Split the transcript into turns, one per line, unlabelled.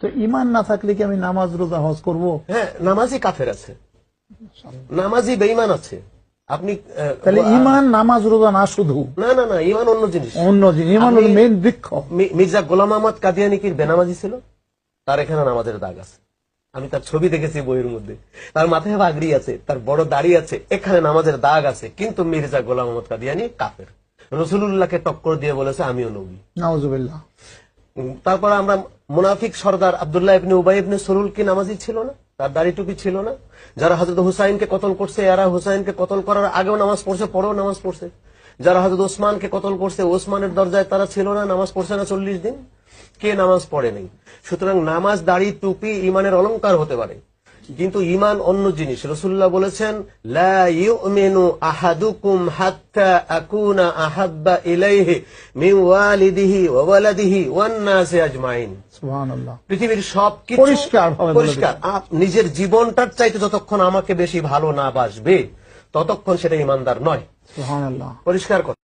তো ঈমান না থাকলে কি আমি নামাজ রোজা হজ করব?
হ্যাঁ, নামাজি কাফের আছে, নামাজি বেঈমান আছে। আপনি
তাহলে ঈমান নামাজ রোজা না শুধু?
না না না, ঈমান অন্য জিনিস।
অন্য জিনিস। ঈমান হলো মেইন বৃক্ষ।
মির্জা গোলাম আহমদ কাদিয়ানী কি বেনামাজি ছিল? তার এখানে নামাজের দাগ আছে, আমি তার ছবি দেখেছি বইয়ের মধ্যে। তার মাথায় পাগড়ি আছে, তার বড় দাড়ি আছে, এখানে নামাজের দাগ আছে। কিন্তু মির্জা গোলাম আহমদ কাদিয়ানী কাফের। রাসূলুল্লাহকে টক্কর দিয়ে বলেছে আমিও নবী।
নাউজুবিল্লাহ।
তারপর আমরা মুনাফিক সর্দার আব্দুল্লাহ ইবনে উবাই ইবনে সলুল কি নামাজি ছিল না? তার দাড়ি টুপি ছিল না? যারা হযরত হুসাইনকে কতল করছে, এরা হুসাইনকে কতল করার আগেও নামাজ পড়ছে, পরেও নামাজ পড়ছে। যারা হযরত ওসমানকে কতল করছে, ওসমানের দরজায় তারা ছিল না, নামাজ পড়ছে না 40 দিন? কে নামাজ পড়ে নাই? সুতরাং নামাজ, দাড়ি, টুপি ঈমানের অলংকার হতে পারে, কিন্তু ঈমান অন্য জিনিস। রাসূলুল্লাহ বলেছেন লা ইউমিনু আহাদুকুম হাত্তা আকুনা আহাব্বা ইলাইহি মিন ওয়ালিদিহি ওয়া ওয়ালাদিহি ওয়ান নাসি আজমাইন।
সুবহানাল্লাহ।
পৃথিবীর সবকিছু পরিষ্কার। নিজের জীবনটার চাইতে যতক্ষণ আমাকে বেশি ভালো না বাসবে, ততক্ষণ সেটা ঈমানদার নয়।
সুবহানাল্লাহ।
পরিষ্কার কথা।